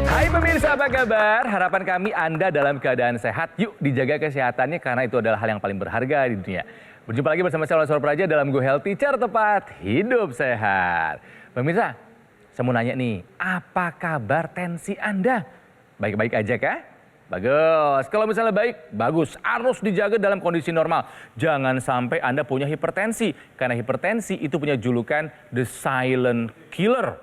Hai pemirsa, apa kabar? Harapan kami Anda dalam keadaan sehat. Yuk dijaga kesehatannya karena itu adalah hal yang paling berharga di dunia. Berjumpa lagi bersama saya Lawrence Praja dalam Go Healthy, cara tepat hidup sehat. Pemirsa, saya mau nanya nih, apa kabar tensi Anda? Baik-baik aja kah? Bagus. Kalau misalnya baik, bagus. Harus dijaga dalam kondisi normal. Jangan sampai Anda punya hipertensi. Karena hipertensi itu punya julukan The Silent Killer.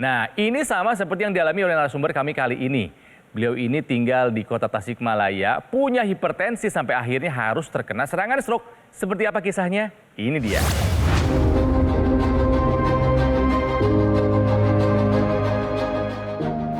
Nah, ini sama seperti yang dialami oleh narasumber kami kali ini. Beliau ini tinggal di kota Tasikmalaya, punya hipertensi sampai akhirnya harus terkena serangan stroke. Seperti apa kisahnya? Ini dia.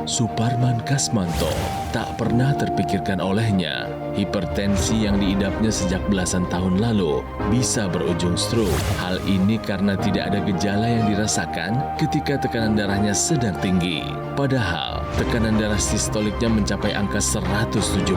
Suparman Kasmanto tak pernah terpikirkan olehnya hipertensi yang diidapnya sejak belasan tahun lalu bisa berujung stroke. Hal ini karena tidak ada gejala yang dirasakan ketika tekanan darahnya sedang tinggi. Padahal tekanan darah sistoliknya mencapai angka 170.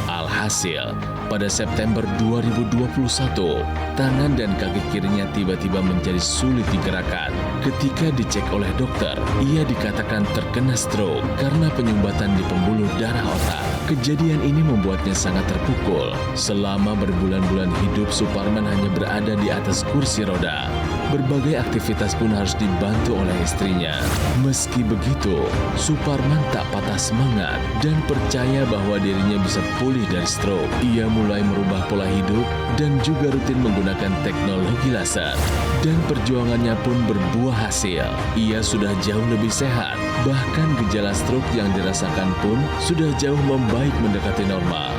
Alhasil, pada September 2021, tangan dan kaki kirinya tiba-tiba menjadi sulit digerakkan. Ketika dicek oleh dokter, ia dikatakan terkena stroke karena penyumbatan di pembuluh darah otak. Kejadian ini membuatnya sangat terpukul. Selama berbulan-bulan hidup, Suparman hanya berada di atas kursi roda. Berbagai aktivitas pun harus dibantu oleh istrinya. Meski begitu, Suparman tak patah semangat dan percaya bahwa dirinya bisa pulih dari stroke. Ia mulai merubah pola hidup dan juga rutin menggunakan teknologi laser. Dan perjuangannya pun berbuah hasil. Ia sudah jauh lebih sehat. Bahkan gejala stroke yang dirasakan pun sudah jauh membaik mendekati normal.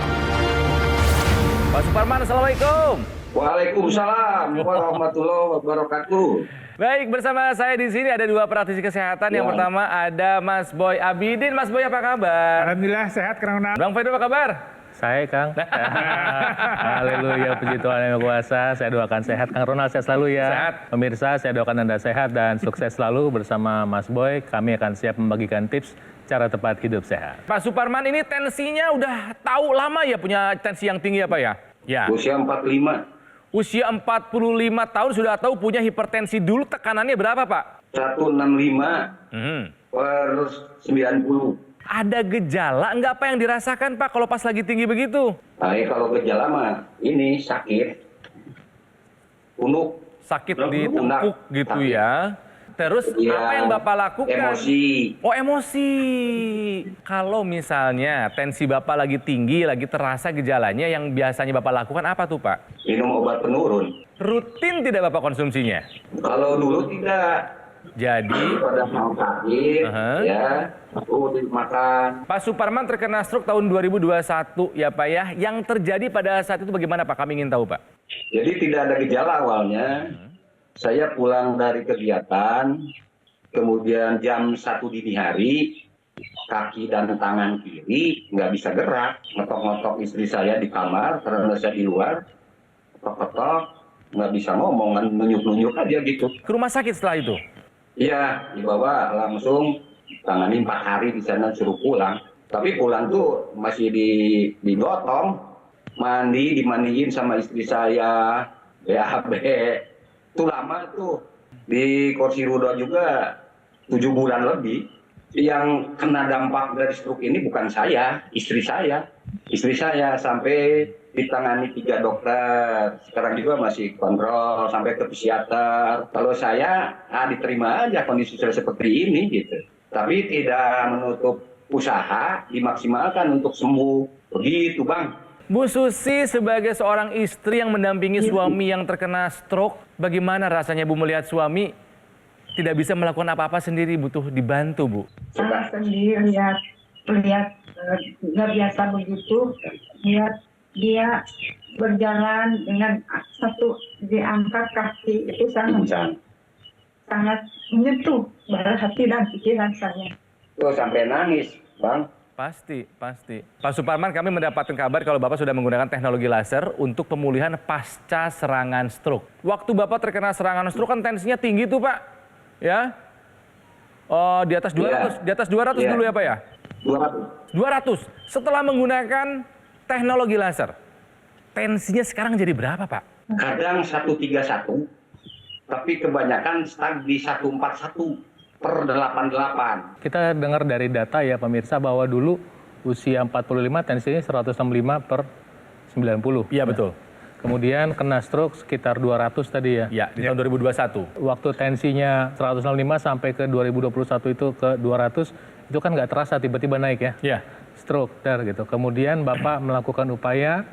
Pak Suparman, Assalamualaikum. Waalaikumsalam warahmatullahi wabarakatuh. Baik, bersama saya di sini ada dua praktisi kesehatan. Yang pertama ada Mas Boy Abidin. Mas Boy, apa kabar? Alhamdulillah sehat, Kang Ronald. Bang Faido, apa kabar? Saya, Kang. Haleluya, puji Tuhan yang Maha Kuasa. Saya doakan sehat. Kang Ronald, sehat selalu ya. Sehat. Pemirsa, saya doakan Anda sehat dan sukses selalu bersama Mas Boy. Kami akan siap membagikan tips cara tepat hidup sehat. Pak Suparman ini tensinya udah tahu lama ya punya tensi yang tinggi apa ya? Ya. Usia 45, Usia 45 tahun sudah tahu punya hipertensi. Dulu tekanannya berapa, Pak? 165 per 90. Ada gejala nggak apa yang dirasakan, Pak, kalau pas lagi tinggi begitu? Nah, kalau gejala mah ini sakit, punuk, Sakit di tengkuk gitu sakit. ya. Terus Ya, apa yang Bapak lakukan? emosi. Oh, emosi. Kalau misalnya tensi Bapak lagi tinggi, lagi terasa gejalanya, yang biasanya Bapak lakukan apa tuh, Pak? Minum obat penurun. Rutin tidak Bapak konsumsinya? Kalau dulu tidak, Jadi, pada mau sakit, ya, rutin makan. Pak Suparman terkena stroke tahun 2021 ya, Pak ya. Yang terjadi pada saat itu bagaimana, Pak? Kami ingin tahu, Pak. Jadi tidak ada gejala awalnya. Saya pulang dari kegiatan, kemudian jam 1 dini hari, kaki dan tangan kiri nggak bisa gerak. Ngetok-ngetok istri saya di kamar, karena saya di luar. Ketok-ketok, nggak bisa ngomong, nunjuk-nunjuk aja gitu. Ke rumah sakit setelah itu? Iya, dibawa langsung, tangani 4 hari di sana, suruh pulang. Tapi pulang tuh masih digotong, dimandiin sama istri saya, BAB. Itu lama tuh, di kursi roda juga 7 bulan lebih. Yang kena dampak dari stroke ini bukan saya, istri saya. Istri saya sampai ditangani 3 dokter. Sekarang juga masih kontrol sampai ke psikiater. Kalau saya, diterima aja kondisi saya seperti ini gitu. Tapi tidak menutup usaha, dimaksimalkan untuk sembuh. Begitu, Bang. Bu Susi sebagai seorang istri yang mendampingi suami yang terkena stroke, bagaimana rasanya Bu melihat suami tidak bisa melakukan apa-apa sendiri, butuh dibantu, Bu? Saya sendiri lihat nggak biasa begitu, lihat dia berjalan dengan satu diangkat kaki itu sangat menyentuh hati dan pikiran saya. Tuh sampai nangis, Bang. Pasti. Pak Suparman, kami mendapatkan kabar kalau Bapak sudah menggunakan teknologi laser untuk pemulihan pasca serangan stroke. Waktu Bapak terkena serangan stroke kan tensinya tinggi tuh, Pak. Ya? Oh, di atas 200, di atas 200 dulu ya, Pak ya? 200. Setelah menggunakan teknologi laser, tensinya sekarang jadi berapa, Pak? Kadang 131, tapi kebanyakan stuck di 141. per 88. Kita dengar dari data ya pemirsa bahwa dulu usia 45 tensinya 165 per 90. Iya betul. Kemudian kena stroke sekitar 200 tadi ya. Ya, di tahun 2021. Waktu tensinya 165 sampai ke 2021 itu ke 200, itu kan nggak terasa tiba-tiba naik ya. Iya. Stroke gitu. Kemudian Bapak melakukan upaya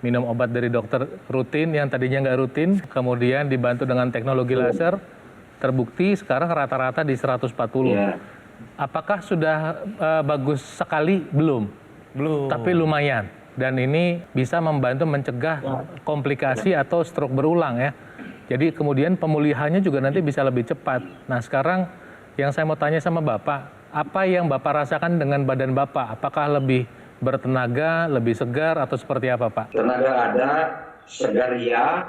minum obat dari dokter rutin yang tadinya nggak rutin, kemudian dibantu dengan teknologi laser, terbukti sekarang rata-rata di 140. Iya. Apakah sudah bagus sekali? Belum. Tapi lumayan. Dan ini bisa membantu mencegah komplikasi atau stroke berulang ya. Jadi kemudian pemulihannya juga nanti bisa lebih cepat. Nah sekarang yang saya mau tanya sama Bapak, apa yang Bapak rasakan dengan badan Bapak? Apakah lebih bertenaga, lebih segar atau seperti apa Pak? Tenaga ada, segar ya,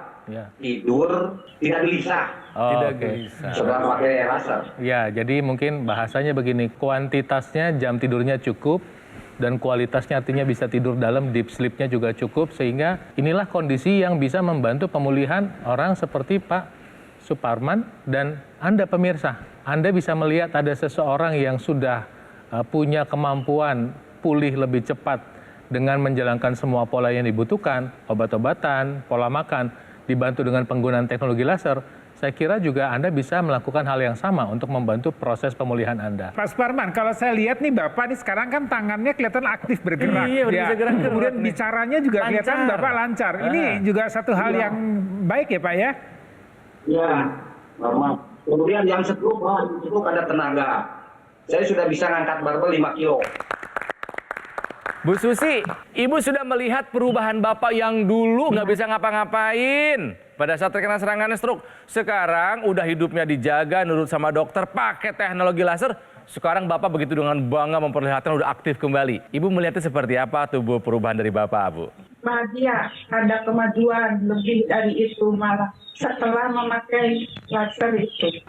tidur, tidak gelisah. Tidak oke. bisa. Setelah pakai laser. Ya, jadi mungkin bahasanya begini, kuantitasnya jam tidurnya cukup, dan kualitasnya artinya bisa tidur dalam, deep sleep-nya juga cukup, sehingga inilah kondisi yang bisa membantu pemulihan orang seperti Pak Suparman dan Anda pemirsa. Anda bisa melihat ada seseorang yang sudah punya kemampuan pulih lebih cepat dengan menjalankan semua pola yang dibutuhkan, obat-obatan, pola makan, dibantu dengan penggunaan teknologi laser. Saya kira juga Anda bisa melakukan hal yang sama untuk membantu proses pemulihan Anda. Pak Suparman, kalau saya lihat nih Bapak nih sekarang kan tangannya kelihatan aktif bergerak. Iya, udah bisa gerak-gerak Kemudian nih. bicaranya juga kelihatan Lancar. Bapak lancar. Ini juga satu hal yang baik ya Pak ya? Ya, normal. Kemudian yang stroke ada tenaga. Saya sudah bisa ngangkat barbel 5 kilo. Bu Susi, Ibu sudah melihat perubahan Bapak yang dulu nggak bisa ngapa-ngapain pada saat terkena serangan stroke. Sekarang udah hidupnya dijaga, nurut sama dokter, pakai teknologi laser. Sekarang Bapak begitu dengan bangga memperlihatkan udah aktif kembali. Ibu melihatnya seperti apa tuh Bu perubahan dari Bapak, Bu? Bahagia, ada kemajuan lebih dari itu malah setelah memakai laser itu.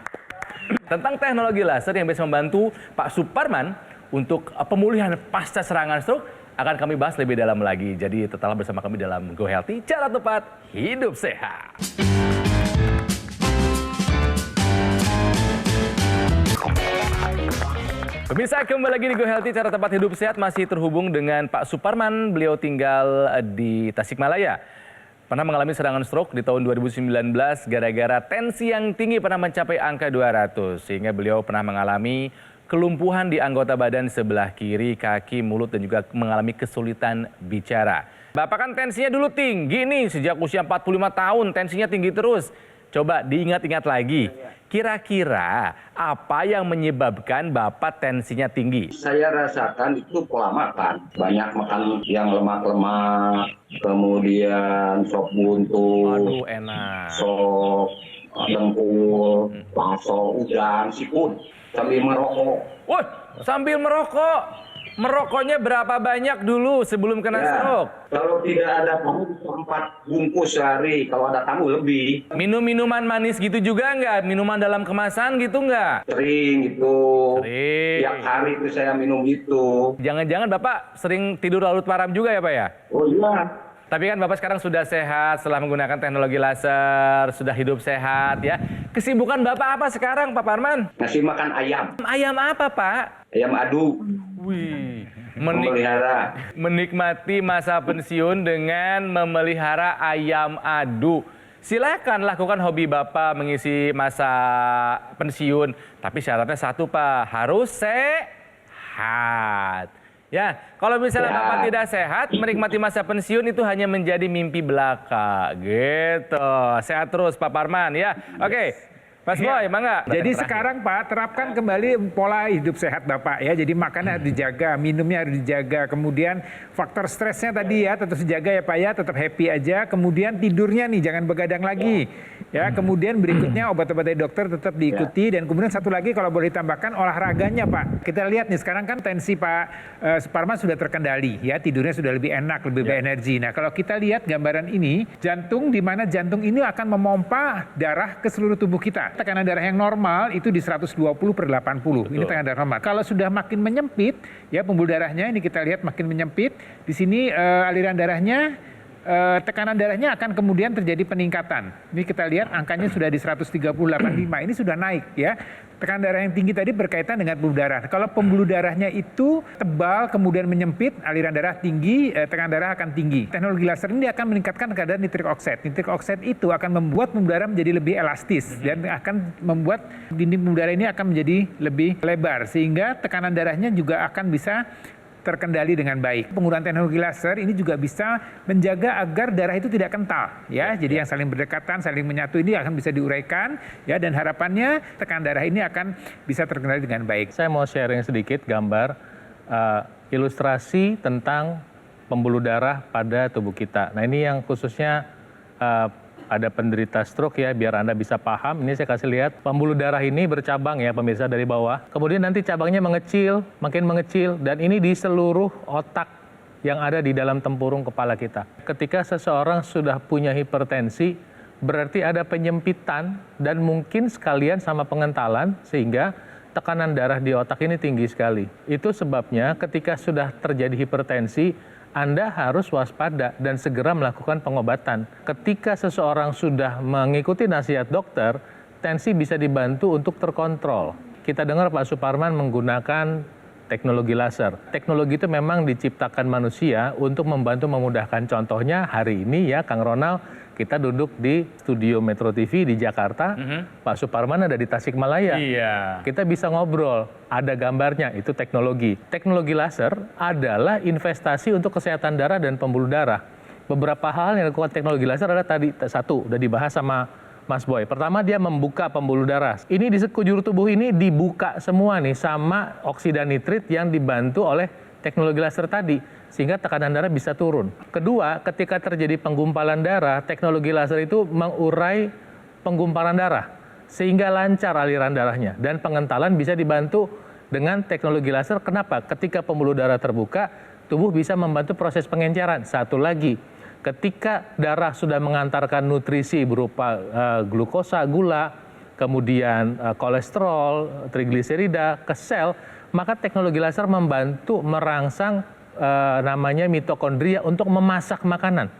Tentang teknologi laser yang bisa membantu Pak Suparman untuk pemulihan pasca serangan stroke akan kami bahas lebih dalam lagi. Jadi tetaplah bersama kami dalam Go Healthy, cara tepat hidup sehat. Pemirsa, kembali lagi di Go Healthy, cara tepat hidup sehat, masih terhubung dengan Pak Suparman. Beliau tinggal di Tasikmalaya. Pernah mengalami serangan stroke di tahun 2019 gara-gara tensi yang tinggi pernah mencapai angka 200. Sehingga beliau pernah mengalami kelumpuhan di anggota badan sebelah kiri, kaki, mulut, dan juga mengalami kesulitan bicara. Bapak kan tensinya dulu tinggi nih, sejak usia 45 tahun tensinya tinggi terus. Coba diingat-ingat lagi, kira-kira apa yang menyebabkan Bapak tensinya tinggi? Saya rasakan itu pola makan. Banyak makan yang lemak-lemak, kemudian sop buntu, Aduh, enak. sop dengkul, bakso, udang, siput, sambil merokok. Wah, sambil merokok. Merokoknya berapa banyak dulu sebelum kena stroke? Kalau tidak ada tamu bisa 4 bungkus sehari, kalau ada tamu lebih. Minum minuman manis gitu juga nggak? Minuman dalam kemasan gitu nggak? Sering gitu. Sering. Tiap hari itu saya minum itu. Jangan-jangan Bapak sering tidur larut malam juga ya Pak ya? Oh iya. Tapi kan Bapak sekarang sudah sehat setelah menggunakan teknologi laser, sudah hidup sehat ya. Kesibukan Bapak apa sekarang Pak Parman? Ngasih makan ayam. Ayam apa Pak? Ayam adu. Wih, Memelihara. menikmati masa pensiun dengan memelihara ayam adu. Silakan lakukan hobi Bapak mengisi masa pensiun. Tapi syaratnya satu Pak, harus sehat. Ya, kalau misalnya Ya. Bapak tidak sehat, menikmati masa pensiun itu hanya menjadi mimpi belaka. Gitu. Sehat terus Pak Parman ya. Oke. Mas Boy, mangga. Jadi sekarang Pak, terapkan kembali pola hidup sehat Bapak ya. Jadi makannya harus dijaga, minumnya harus dijaga. Kemudian faktor stresnya tadi ya tetap dijaga ya Pak ya, tetap happy aja. Kemudian tidurnya nih jangan begadang lagi. Ya, kemudian berikutnya obat-obat dari dokter tetap diikuti. Dan kemudian satu lagi kalau boleh ditambahkan olahraganya Pak. Kita lihat nih sekarang kan tensi Pak Suparman sudah terkendali ya, tidurnya sudah lebih enak, lebih berenergi. Nah kalau kita lihat gambaran ini, jantung di mana jantung ini akan memompa darah ke seluruh tubuh kita. Tekanan darah yang normal itu di 120/80. Ini tekanan darah normal. Kalau sudah makin menyempit, ya pembuluh darahnya ini kita lihat makin menyempit. Di sini aliran darahnya tekanan darahnya akan kemudian terjadi peningkatan. Ini kita lihat angkanya sudah di 138,5, ini sudah naik ya. Tekanan darah yang tinggi tadi berkaitan dengan pembuluh darah. Kalau pembuluh darahnya itu tebal kemudian menyempit, aliran darah tinggi, tekanan darah akan tinggi. Teknologi laser ini akan meningkatkan kadar nitrik oksid. Nitrik oksid itu akan membuat pembuluh darah menjadi lebih elastis dan akan membuat dinding pembuluh darah ini akan menjadi lebih lebar sehingga tekanan darahnya juga akan bisa terkendali dengan baik. Penggunaan teknologi laser ini juga bisa menjaga agar darah itu tidak kental ya. Jadi yang saling berdekatan, saling menyatu ini akan bisa diuraikan ya, dan harapannya tekanan darah ini akan bisa terkendali dengan baik. Saya mau sharing sedikit gambar ilustrasi tentang pembuluh darah pada tubuh kita. Nah, ini yang khususnya ada penderita stroke ya, biar Anda bisa paham. Ini saya kasih lihat, pembuluh darah ini bercabang ya pemirsa dari bawah. Kemudian nanti cabangnya mengecil, makin mengecil, dan ini di seluruh otak yang ada di dalam tempurung kepala kita. Ketika seseorang sudah punya hipertensi, berarti ada penyempitan dan mungkin sekalian sama pengentalan, sehingga tekanan darah di otak ini tinggi sekali. Itu sebabnya ketika sudah terjadi hipertensi, Anda harus waspada dan segera melakukan pengobatan. Ketika seseorang sudah mengikuti nasihat dokter, tensi bisa dibantu untuk terkontrol. Kita dengar Pak Suparman menggunakan teknologi laser. Teknologi itu memang diciptakan manusia untuk membantu memudahkan. Contohnya hari ini ya Kang Ronald, kita duduk di studio Metro TV di Jakarta, Pak Suparman ada di Tasikmalaya. Iya. Kita bisa ngobrol, ada gambarnya, itu teknologi. Teknologi laser adalah investasi untuk kesehatan darah dan pembuluh darah. Beberapa hal yang dilakukan teknologi laser adalah tadi, satu, udah dibahas sama Mas Boy. Pertama, dia membuka pembuluh darah. Ini di sekujur tubuh ini dibuka semua nih sama oksida nitrit yang dibantu oleh teknologi laser tadi, sehingga tekanan darah bisa turun. Kedua, ketika terjadi penggumpalan darah, teknologi laser itu mengurai penggumpalan darah, sehingga lancar aliran darahnya. Dan pengentalan bisa dibantu dengan teknologi laser. Kenapa? Ketika pembuluh darah terbuka, tubuh bisa membantu proses pengenceran. Satu lagi, ketika darah sudah mengantarkan nutrisi berupa glukosa, gula, kemudian kolesterol, trigliserida ke sel, maka teknologi laser membantu merangsang namanya mitokondria untuk memasak makanan.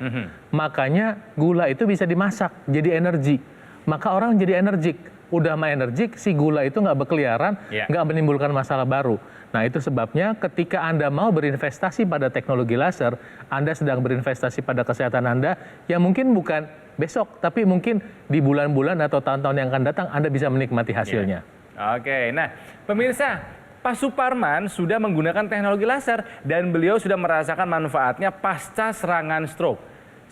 Makanya gula itu bisa dimasak jadi energi. Maka orang jadi energik. Udah mah energik, si gula itu nggak berkeliaran, nggak menimbulkan masalah baru. Nah, itu sebabnya ketika Anda mau berinvestasi pada teknologi laser, Anda sedang berinvestasi pada kesehatan Anda yang mungkin bukan besok, tapi mungkin di bulan-bulan atau tahun-tahun yang akan datang Anda bisa menikmati hasilnya. Oke, nah pemirsa, Pak Suparman sudah menggunakan teknologi laser dan beliau sudah merasakan manfaatnya pasca serangan stroke.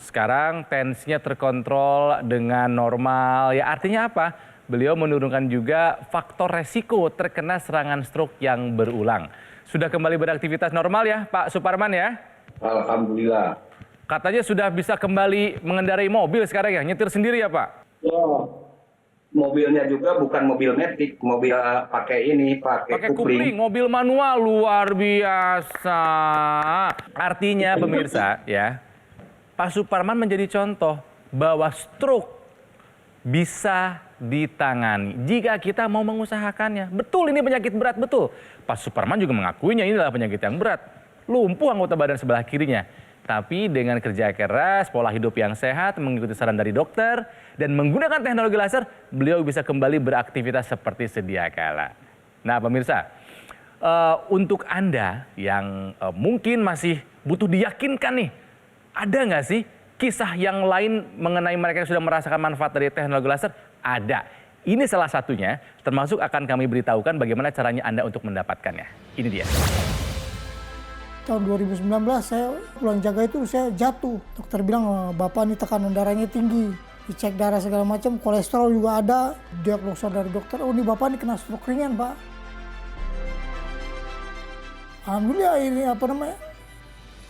Sekarang tensinya terkontrol dengan normal, ya artinya apa? Beliau menurunkan juga faktor resiko terkena serangan stroke yang berulang. Sudah kembali beraktivitas normal ya Pak Suparman ya? Alhamdulillah. Katanya sudah bisa kembali mengendarai mobil sekarang ya, nyetir sendiri ya Pak? Ya, mobilnya juga bukan mobil metik, mobil pakai kupling. Mobil manual, luar biasa. Artinya pemirsa ya, Pak Suparman menjadi contoh bahwa stroke bisa ditangani jika kita mau mengusahakannya. Betul, ini penyakit berat, betul. Pak Suparman juga mengakuinya ini adalah penyakit yang berat. Lumpuh anggota badan sebelah kirinya. Tapi dengan kerja keras, pola hidup yang sehat, mengikuti saran dari dokter, dan menggunakan teknologi laser, beliau bisa kembali beraktivitas seperti sedia kala. Nah pemirsa, untuk Anda yang mungkin masih butuh diyakinkan nih, ada nggak sih kisah yang lain mengenai mereka yang sudah merasakan manfaat dari teknologi laser? Ada. Ini salah satunya, termasuk akan kami beritahukan bagaimana caranya Anda untuk mendapatkannya. Ini dia. Tahun 2019 saya pulang jaga itu saya jatuh. Dokter bilang, Bapak ini tekanan darahnya tinggi. Dicek darah segala macam, kolesterol juga ada. Diagnosa dari dokter, oh ini Bapak ini kena stroke ringan Pak. Alhamdulillah ini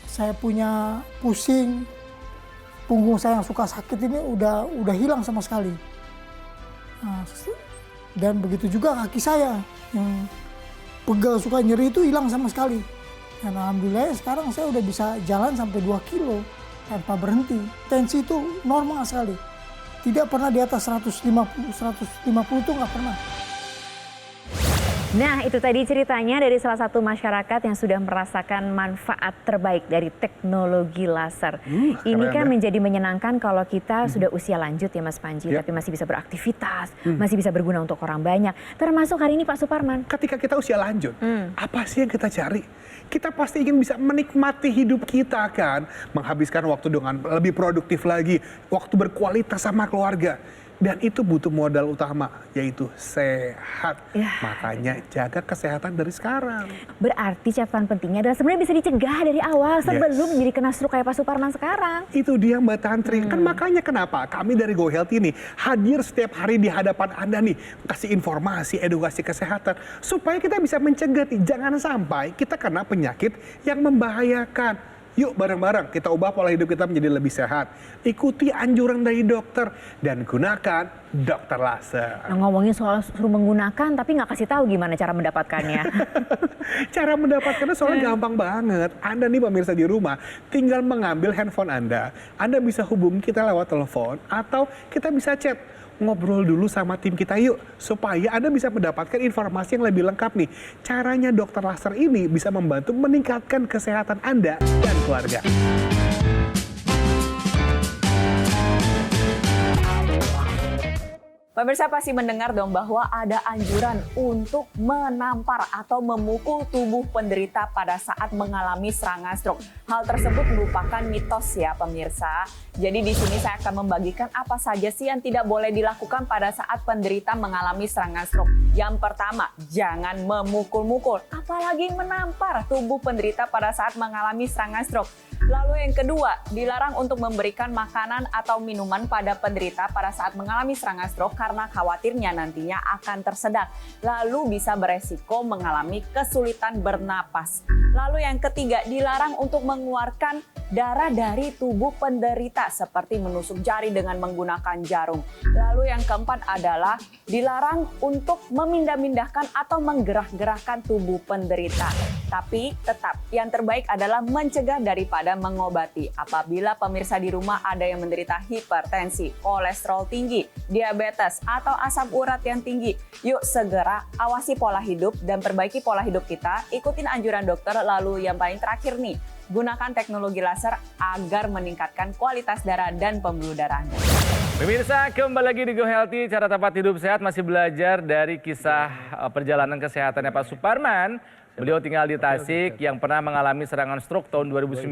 saya punya pusing. Punggung saya yang suka sakit ini udah hilang sama sekali. Nah, dan begitu juga kaki saya yang pegal suka nyeri itu hilang sama sekali. Dan alhamdulillah sekarang saya udah bisa jalan sampai 2 kilo tanpa berhenti. Tensi itu normal sekali. Tidak pernah di atas 150 itu nggak pernah. Nah, itu tadi ceritanya dari salah satu masyarakat yang sudah merasakan manfaat terbaik dari teknologi laser. Ini kan menjadi menyenangkan kalau kita sudah usia lanjut ya Mas Panji, tapi masih bisa beraktivitas, masih bisa berguna untuk orang banyak. Termasuk hari ini Pak Suparman. Ketika kita usia lanjut, apa sih yang kita cari? Kita pasti ingin bisa menikmati hidup kita kan, menghabiskan waktu dengan lebih produktif lagi, waktu berkualitas sama keluarga. Dan itu butuh modal utama, yaitu sehat. Makanya jaga kesehatan dari sekarang. Berarti catatan pentingnya adalah sebenarnya bisa dicegah dari awal sebelum jadi kena stroke kayak Pak Suparman sekarang. Itu dia Mbak Tantri. Kan makanya kenapa kami dari Go Healthy ini hadir setiap hari di hadapan Anda nih. Kasih informasi, edukasi kesehatan. Supaya kita bisa mencegah nih, jangan sampai kita kena penyakit yang membahayakan. Yuk bareng-bareng kita ubah pola hidup kita menjadi lebih sehat. Ikuti anjuran dari dokter dan gunakan dokter laser. Nah, ngomongin soal suruh menggunakan tapi nggak kasih tahu gimana cara mendapatkannya. Cara mendapatkannya soalnya gampang banget. Anda nih pemirsa di rumah tinggal mengambil handphone Anda bisa hubungi kita lewat telepon atau kita bisa chat. Ngobrol dulu sama tim kita yuk, supaya Anda bisa mendapatkan informasi yang lebih lengkap nih. Caranya dokter laser ini bisa membantu meningkatkan kesehatan Anda dan keluarga. Pemirsa pasti mendengar dong bahwa ada anjuran untuk menampar atau memukul tubuh penderita pada saat mengalami serangan stroke. Hal tersebut merupakan mitos ya pemirsa. Jadi di sini saya akan membagikan apa saja sih yang tidak boleh dilakukan pada saat penderita mengalami serangan stroke. Yang pertama, jangan memukul-mukul, apalagi menampar tubuh penderita pada saat mengalami serangan stroke. Lalu yang kedua, dilarang untuk memberikan makanan atau minuman pada penderita pada saat mengalami serangan stroke karena khawatirnya nantinya akan tersedak. Lalu bisa beresiko mengalami kesulitan bernapas. Lalu yang ketiga, dilarang untuk mengeluarkan darah dari tubuh penderita seperti menusuk jari dengan menggunakan jarum. Lalu yang keempat adalah dilarang untuk memindah-mindahkan atau menggerah-gerahkan tubuh penderita. Tapi tetap yang terbaik adalah mencegah daripada mengobati. Apabila pemirsa di rumah ada yang menderita hipertensi, kolesterol tinggi, diabetes, atau asam urat yang tinggi, yuk segera awasi pola hidup dan perbaiki pola hidup kita, ikutin anjuran dokter. Lalu yang paling terakhir nih, gunakan teknologi laser agar meningkatkan kualitas darah dan pembuluh darah Anda. Pemirsa, kembali lagi di Go Healthy, cara tepat hidup sehat, masih belajar dari kisah perjalanan kesehatannya Pak Suparman. Beliau tinggal di Tasik yang pernah mengalami serangan stroke tahun 2019.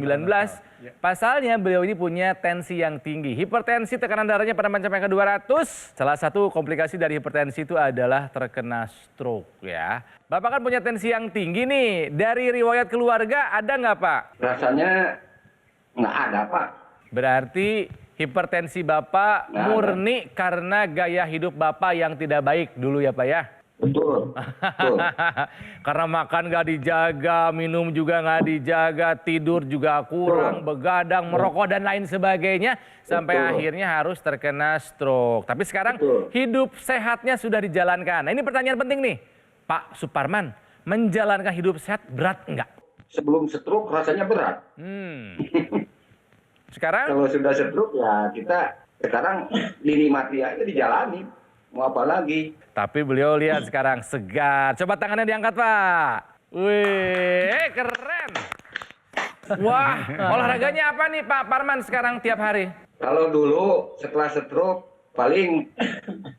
Pasalnya beliau ini punya tensi yang tinggi. Hipertensi, tekanan darahnya pernah mencapai ke 200. Salah satu komplikasi dari hipertensi itu adalah terkena stroke ya. Bapak kan punya tensi yang tinggi nih. Dari riwayat keluarga ada nggak Pak? Rasanya nggak ada Pak. Berarti hipertensi Bapak murni karena gaya hidup Bapak yang tidak baik dulu ya Pak ya? Betul. Karena makan nggak dijaga, minum juga nggak dijaga, tidur juga kurang, begadang, merokok dan lain sebagainya. Sampai akhirnya harus terkena stroke. Tapi sekarang hidup sehatnya sudah dijalankan. Nah ini pertanyaan penting nih. Pak Suparman, menjalankan hidup sehat berat nggak? Sebelum stroke rasanya berat. Sekarang? Kalau sudah stroke ya kita sekarang dinikmati aja, dijalani. Mau apa lagi? Tapi beliau lihat sekarang segar. Coba tangannya diangkat Pak. Wih, keren. Wah, olahraganya apa nih Pak Parman sekarang tiap hari? Kalau dulu setelah stroke paling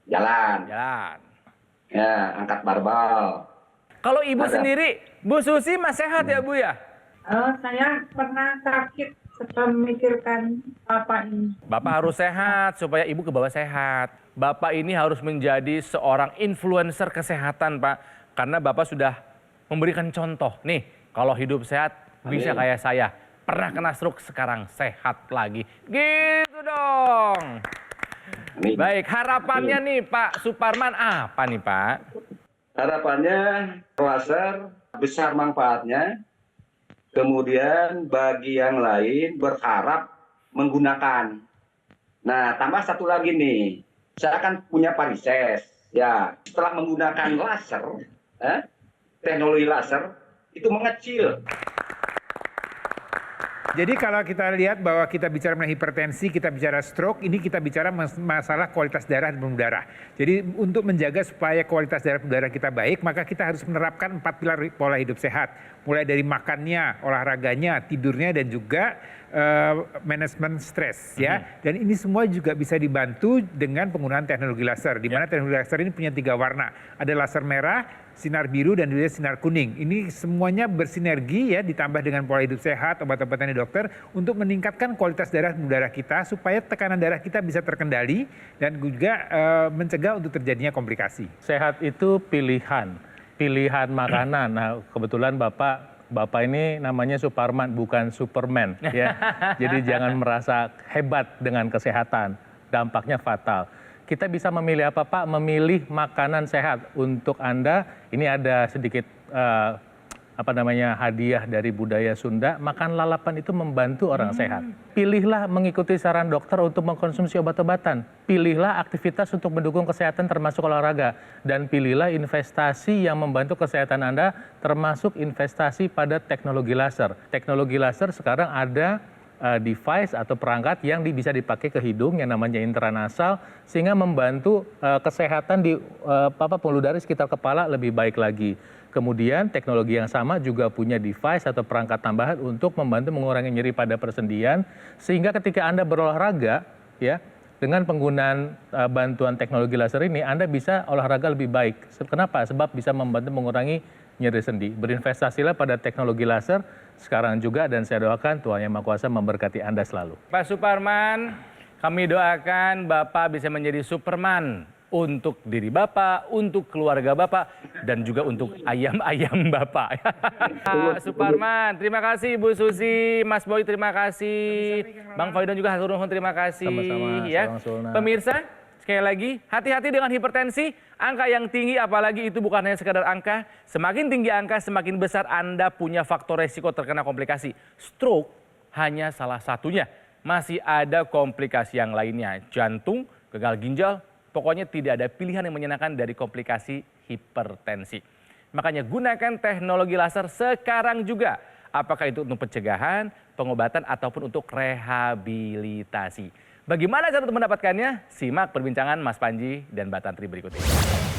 jalan. Ya, angkat barbel. Kalau ibu sendiri, Bu Susi masih sehat ya Bu ya? Saya pernah sakit setelah memikirkan Bapak ini. Bapak harus sehat supaya ibu ke bawah sehat. Bapak ini harus menjadi seorang influencer kesehatan Pak. Karena Bapak sudah memberikan contoh. Nih, kalau hidup sehat bisa kayak saya. Pernah kena stroke, sekarang sehat lagi. Gitu dong. Baik, harapannya nih Pak Suparman apa nih Pak? Harapannya laser besar manfaatnya. Kemudian bagi yang lain berharap menggunakan. Nah, tambah satu lagi nih. Saya kan punya varises. Ya, setelah menggunakan laser, teknologi laser itu mengecil. Jadi kalau kita lihat bahwa kita bicara mengenai hipertensi, kita bicara stroke, ini kita bicara masalah kualitas darah dan pembuluh darah. Jadi untuk menjaga supaya kualitas darah pembuluh darah kita baik, maka kita harus menerapkan 4 pilar pola hidup sehat. Mulai dari makannya, olahraganya, tidurnya, dan juga manajemen stres ya. Dan ini semua juga bisa dibantu dengan penggunaan teknologi laser. Di mana teknologi laser ini punya 3 warna. Ada laser merah, sinar biru, dan juga sinar kuning. Ini semuanya bersinergi ya, ditambah dengan pola hidup sehat, obat-obatan dari dokter untuk meningkatkan kualitas darah kita supaya tekanan darah kita bisa terkendali dan juga mencegah untuk terjadinya komplikasi. Sehat itu pilihan makanan. Nah, kebetulan Bapak ini namanya Suparman, bukan Superman ya. Jadi jangan merasa hebat dengan kesehatan, dampaknya fatal. Kita bisa memilih apa Pak? Memilih makanan sehat untuk Anda. Ini ada sedikit hadiah dari budaya Sunda. Makan lalapan itu membantu orang sehat. Pilihlah mengikuti saran dokter untuk mengkonsumsi obat-obatan. Pilihlah aktivitas untuk mendukung kesehatan termasuk olahraga. Dan pilihlah investasi yang membantu kesehatan Anda termasuk investasi pada teknologi laser. Teknologi laser sekarang ada device atau perangkat yang bisa dipakai ke hidung yang namanya intranasal sehingga membantu kesehatan di pembuluh darah sekitar kepala lebih baik lagi. Kemudian teknologi yang sama juga punya device atau perangkat tambahan untuk membantu mengurangi nyeri pada persendian sehingga ketika Anda berolahraga ya dengan penggunaan bantuan teknologi laser ini Anda bisa olahraga lebih baik. Kenapa? Sebab bisa membantu mengurangi nyeri sendi. Berinvestasilah pada teknologi laser sekarang juga dan saya doakan Tuhan Yang Maha Kuasa memberkati Anda selalu. Pak Suparman, kami doakan Bapak bisa menjadi Superman untuk diri Bapak, untuk keluarga Bapak, dan juga untuk ayam-ayam Bapak. Pak Suparman, terima kasih Bu Susi, Mas Boy terima kasih, Bang Faidon juga hatur nuhun terima kasih. Sama-sama, Ya. Pemirsa, sekali lagi hati-hati dengan hipertensi, angka yang tinggi apalagi itu bukan hanya sekadar angka, semakin tinggi angka semakin besar Anda punya faktor resiko terkena komplikasi. Stroke hanya salah satunya, masih ada komplikasi yang lainnya, jantung, gagal ginjal. Pokoknya tidak ada pilihan yang menyenangkan dari komplikasi hipertensi. Makanya gunakan teknologi laser sekarang juga. Apakah itu untuk pencegahan, pengobatan, ataupun untuk rehabilitasi. Bagaimana cara untuk mendapatkannya? Simak perbincangan Mas Panji dan Mbak Tantri berikut ini.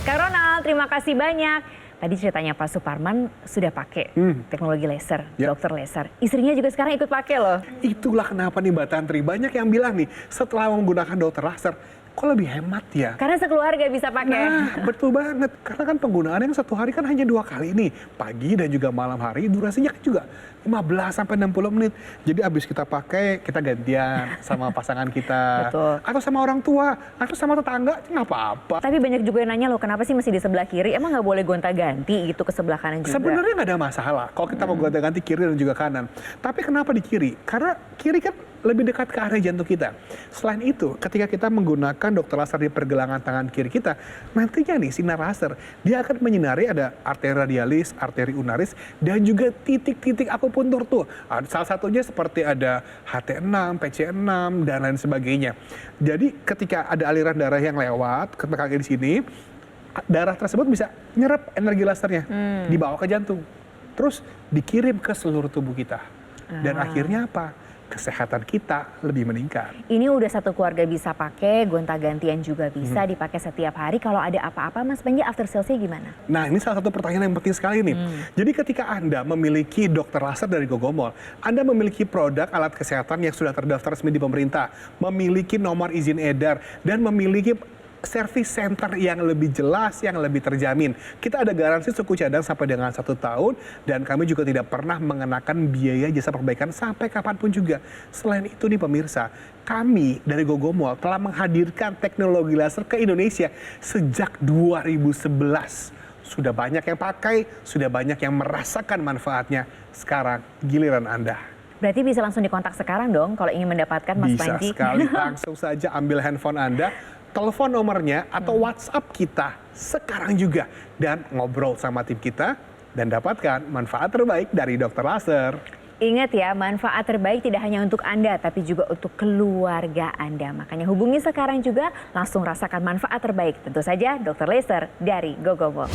Kak Ronald, terima kasih banyak. Tadi ceritanya Pak Suparman sudah pakai teknologi laser, dokter laser. Istrinya juga sekarang ikut pakai loh. Itulah kenapa nih Mbak Tantri, banyak yang bilang nih setelah menggunakan dokter laser, kok lebih hemat ya? Karena sekeluarga bisa pakai. Nah, betul banget. Karena kan penggunaan yang 1 hari kan hanya 2 kali nih. Pagi dan juga malam hari, durasinya kan juga 15-60 menit. Jadi abis kita pakai, kita gantian sama pasangan kita. Betul. Atau sama orang tua, atau sama tetangga, nggak apa-apa. Tapi banyak juga yang nanya loh, kenapa sih masih di sebelah kiri? Emang nggak boleh gonta-ganti gitu ke sebelah kanan juga? Sebenarnya nggak ada masalah kalau kita mau gonta-ganti kiri dan juga kanan. Tapi kenapa di kiri? Karena kiri kan lebih dekat ke area jantung kita. Selain itu, ketika kita menggunakan dokter laser di pergelangan tangan kiri kita, nantinya nih sinar laser, dia akan menyinari ada arteri radialis, arteri ulnaris, dan juga titik-titik akupuntur tuh. Salah satunya seperti ada HT6, PC6, dan lain sebagainya. Jadi ketika ada aliran darah yang lewat, ketika di sini, darah tersebut bisa nyerap energi lasernya, dibawa ke jantung. Terus dikirim ke seluruh tubuh kita. Dan akhirnya apa? Kesehatan kita lebih meningkat. Ini udah satu keluarga bisa pakai, gonta-gantian juga bisa dipakai setiap hari. Kalau ada apa-apa, Mas Panji, after sales-nya gimana? Nah, ini salah satu pertanyaan yang penting sekali nih. Jadi ketika Anda memiliki dokter laser dari Gogomol, Anda memiliki produk alat kesehatan yang sudah terdaftar resmi di pemerintah, memiliki nomor izin edar, dan memiliki service center yang lebih jelas, yang lebih terjamin. Kita ada garansi suku cadang sampai dengan 1 tahun, dan kami juga tidak pernah mengenakan biaya jasa perbaikan sampai kapanpun juga. Selain itu nih pemirsa, kami dari Gogomol telah menghadirkan teknologi laser ke Indonesia sejak 2011. Sudah banyak yang pakai, sudah banyak yang merasakan manfaatnya. Sekarang giliran Anda. Berarti bisa langsung dikontak sekarang dong kalau ingin mendapatkan Mas Panji? Bisa sekali, langsung saja ambil handphone Anda, telepon nomornya atau WhatsApp kita sekarang juga dan ngobrol sama tim kita dan dapatkan manfaat terbaik dari dokter laser. Ingat ya, manfaat terbaik tidak hanya untuk Anda tapi juga untuk keluarga Anda. Makanya hubungi sekarang juga, langsung rasakan manfaat terbaik. Tentu saja dokter laser dari Gogomol.